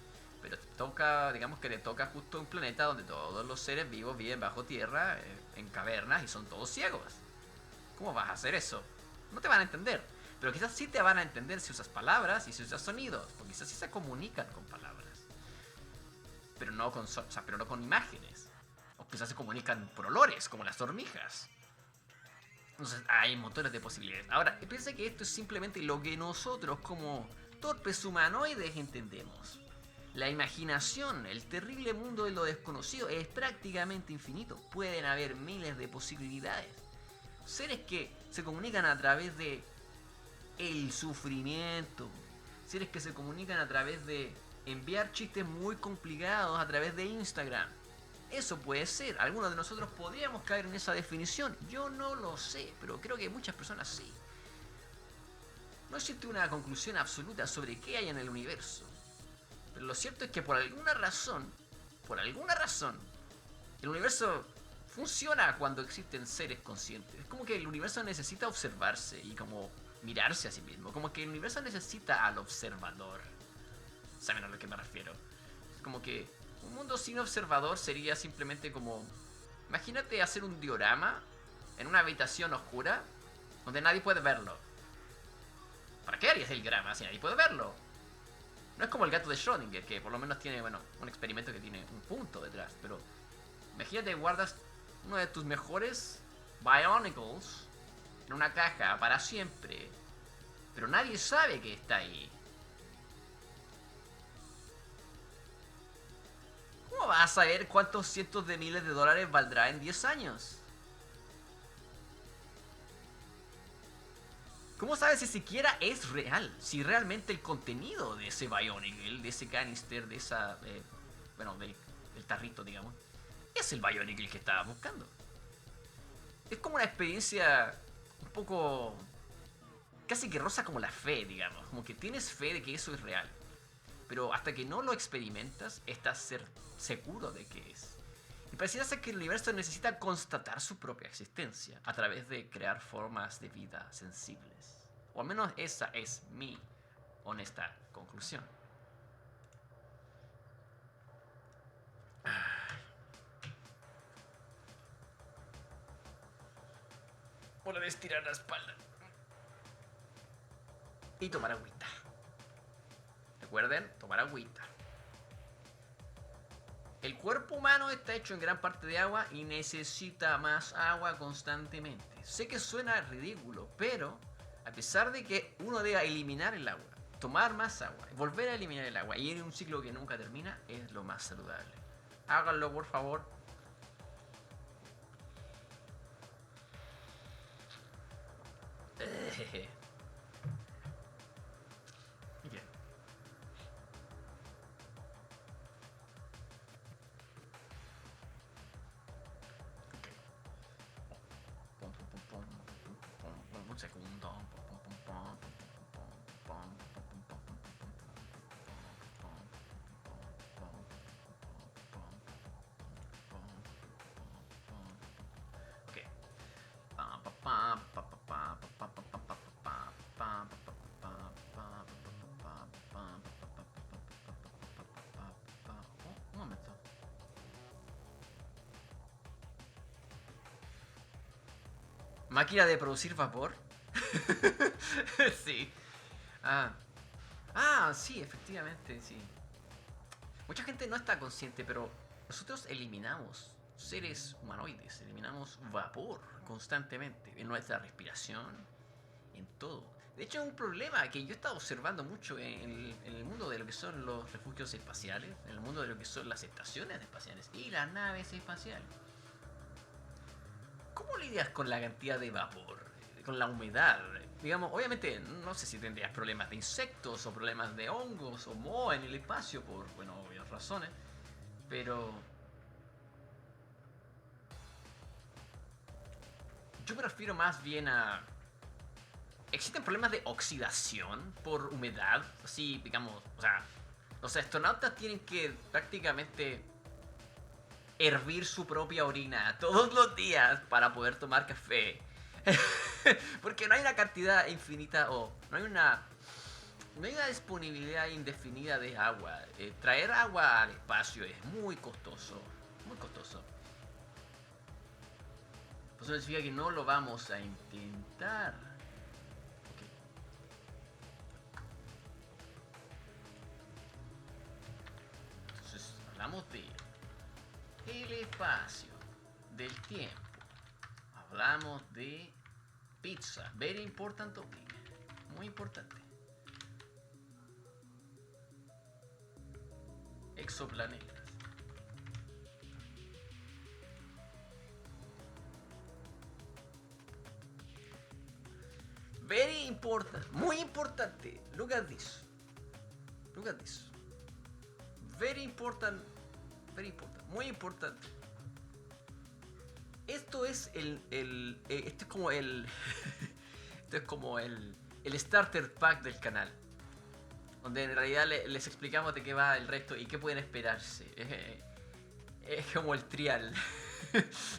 Pero te toca, digamos que te toca justo un planeta donde todos los seres vivos viven bajo tierra, en cavernas, y son todos ciegos. ¿Cómo vas a hacer eso? No te van a entender. Pero quizás sí te van a entender si usas palabras y si usas sonidos, porque quizás sí se comunican con palabras. Pero no con, pero no con imágenes. O quizás se comunican por olores, como las hormigas. Entonces hay montones de posibilidades. Ahora, piensa que esto es simplemente lo que nosotros como torpes humanoides entendemos. La imaginación, el terrible mundo de lo desconocido es prácticamente infinito. Pueden haber miles de posibilidades. Seres que se comunican a través de el sufrimiento. Seres que se comunican a través de enviar chistes muy complicados a través de Instagram. Eso puede ser. Algunos de nosotros podríamos caer en esa definición. Yo no lo sé, pero creo que muchas personas sí. No existe una conclusión absoluta sobre qué hay en el universo. Pero lo cierto es que por alguna razón, el universo funciona cuando existen seres conscientes. Es como que el universo necesita observarse y como mirarse a sí mismo. Como que el universo necesita al observador. ¿Saben a lo que me refiero? Es como que un mundo sin observador sería simplemente como... Imagínate hacer un diorama en una habitación oscura donde nadie puede verlo. ¿Para qué harías el diorama si nadie puede verlo? No es como el gato de Schrödinger, que por lo menos tiene, bueno, un experimento que tiene un punto detrás. Pero imagínate guardas uno de tus mejores Bionicles en una caja para siempre. Pero nadie sabe que está ahí. ¿Cómo vas a saber cuántos cientos de miles de dólares valdrá en 10 años? ¿Cómo sabes si siquiera es real? Si realmente el contenido de ese Bionicle, de ese canister, de esa... bueno, del tarrito, digamos, es el Bionicle que estaba buscando. Es como una experiencia un poco... casi que rosa como la fe, digamos. Como que tienes fe de que eso es real. Pero hasta que no lo experimentas, estás seguro de que es. Y pareciera ser que el universo necesita constatar su propia existencia a través de crear formas de vida sensibles. O al menos esa es mi honesta conclusión. Hora de estirar la espalda. Y tomar agüita. Recuerden, tomar agüita. El cuerpo humano está hecho en gran parte de agua y necesita más agua constantemente. Sé que suena ridículo, pero a pesar de que uno deba eliminar el agua, tomar más agua, volver a eliminar el agua y ir en un ciclo que nunca termina, es lo más saludable. Háganlo, por favor. Bien. Un segundo. Ok. Un momento. ¿Máquina de producir vapor? Sí. Ah. Ah, sí, efectivamente, sí. Mucha gente no está consciente, pero nosotros eliminamos seres humanoides, eliminamos vapor constantemente en nuestra respiración, en todo. De hecho, es un problema que yo he estado observando mucho en el mundo de lo que son los refugios espaciales, en el mundo de lo que son las estaciones espaciales y las naves espaciales. ¿Cómo lidias con la cantidad de vapor? Con la humedad. Digamos, obviamente, no sé si tendrías problemas de insectos o problemas de hongos o moho en el espacio por, bueno, obvias razones. Pero yo me refiero más bien a... ¿Existen problemas de oxidación por humedad? Así, digamos, o sea, los astronautas tienen que prácticamente hervir su propia orina todos los días para poder tomar café. Porque no hay una cantidad infinita o no hay una disponibilidad indefinida de agua. Traer agua al espacio es muy costoso, muy costoso. Pues eso significa que no lo vamos a intentar. Ok. Entonces hablamos de el espacio, del tiempo. Hablamos de pizza, very important topic, muy importante. Exoplanetas. Very important, muy importante. Look at this. Look at this. Very important, muy importante. Esto es esto es como el esto es como el starter pack del canal, donde en realidad les explicamos de qué va el resto y qué pueden esperarse. Es como el trial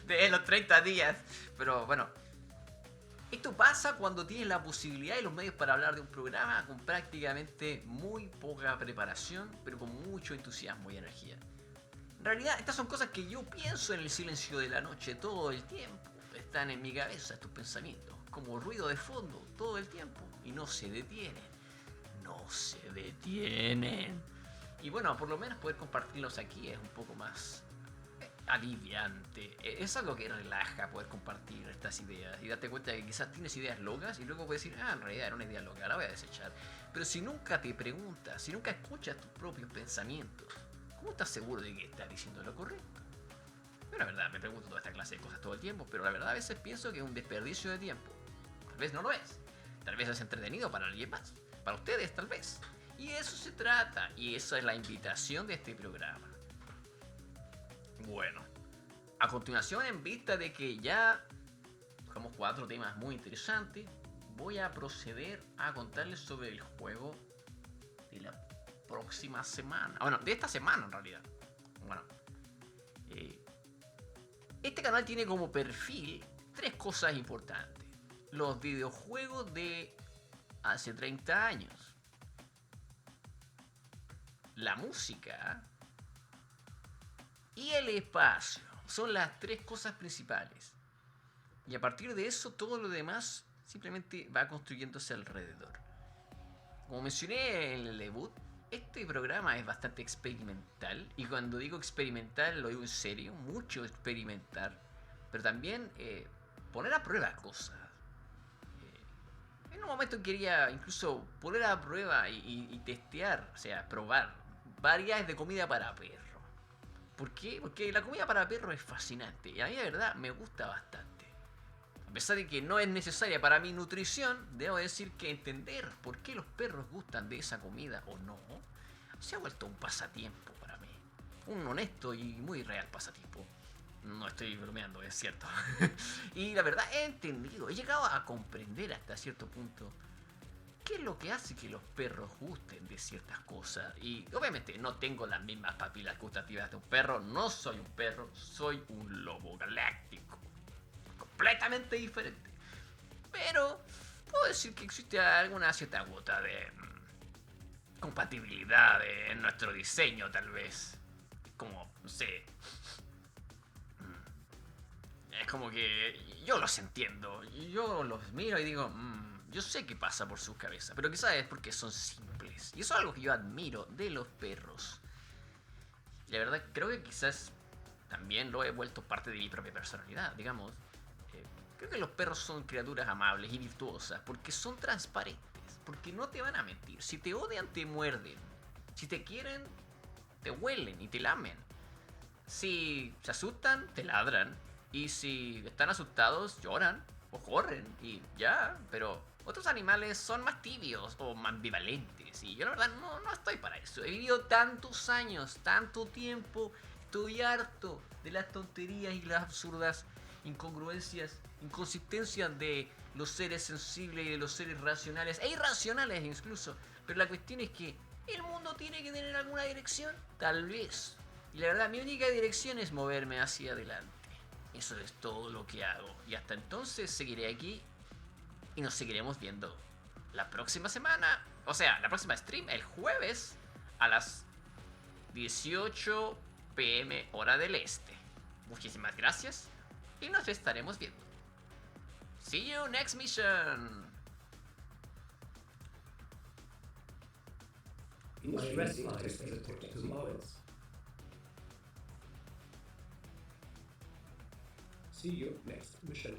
de los 30 días. Pero bueno, esto pasa cuando tienes la posibilidad y los medios para hablar de un programa con prácticamente muy poca preparación, pero con mucho entusiasmo y energía. En realidad, estas son cosas que yo pienso en el silencio de la noche todo el tiempo. Están en mi cabeza estos pensamientos, como ruido de fondo todo el tiempo, y no se detienen. No se detienen. Y bueno, por lo menos poder compartirlos aquí es un poco más aliviante. Es algo que relaja poder compartir estas ideas y darte cuenta de que quizás tienes ideas locas y luego puedes decir, en realidad era una idea loca, la voy a desechar. Pero si nunca te preguntas, si nunca escuchas tus propios pensamientos, ¿cómo estás seguro de que estás diciendo lo correcto? Yo la verdad me pregunto toda esta clase de cosas todo el tiempo, pero la verdad a veces pienso que es un desperdicio de tiempo. Tal vez no lo es. Tal vez es entretenido para alguien más. Para ustedes tal vez. Y de eso se trata. Y esa es la invitación de este programa. Bueno. A continuación, en vista de que ya tocamos 4 temas muy interesantes, voy a proceder a contarles sobre el juego de la próxima semana. Bueno, de esta semana en realidad. Bueno, este canal tiene como perfil 3 cosas importantes. Los videojuegos de hace 30 años. La música. Y el espacio. Son las 3 cosas principales. Y a partir de eso, todo lo demás simplemente va construyéndose alrededor. Como mencioné en el debut, este programa es bastante experimental. Y cuando digo experimental, lo digo en serio. Mucho experimentar. Pero también poner a prueba cosas. En un momento quería incluso poner a prueba y testear, o sea, probar variedades de comida para perro. ¿Por qué? Porque la comida para perro es fascinante y a mí de verdad me gusta bastante. A pesar de que no es necesaria para mi nutrición, debo decir que entender por qué los perros gustan de esa comida o no, se ha vuelto un pasatiempo para mí. Un honesto y muy real pasatiempo. No estoy bromeando, es cierto. Y la verdad he entendido, he llegado a comprender hasta cierto punto qué es lo que hace que los perros gusten de ciertas cosas. Y obviamente no tengo las mismas papilas gustativas de un perro, no soy un perro, soy un lobo galáctico. Completamente diferente. Pero puedo decir que existe alguna cierta cuota de compatibilidad en nuestro diseño, tal vez. Como, no sé. Es como que yo los entiendo. Yo los miro y digo, yo sé qué pasa por sus cabezas. Pero quizás es porque son simples. Y eso es algo que yo admiro de los perros. Y la verdad creo que quizás también lo he vuelto parte de mi propia personalidad, digamos. Creo que los perros son criaturas amables y virtuosas porque son transparentes. Porque no te van a mentir. Si te odian, te muerden. Si te quieren, te huelen y te lamen. Si se asustan, te ladran. Y si están asustados, lloran o corren y ya. Pero otros animales son más tibios o más ambivalentes. Y yo la verdad no estoy para eso. He vivido tantos años, tanto tiempo. Estoy harto de las tonterías y las absurdas incongruencias, inconsistencias de los seres sensibles y de los seres racionales e irracionales incluso. Pero la cuestión es que el mundo tiene que tener alguna dirección. Tal vez. Y la verdad, mi única dirección es moverme hacia adelante. Eso es todo lo que hago. Y hasta entonces seguiré aquí y nos seguiremos viendo la próxima semana. O sea, la próxima stream el jueves a las 18 pm hora del este. Muchísimas gracias y nos estaremos viendo. See you next mission. My resting life teleported to Mars. See you next mission.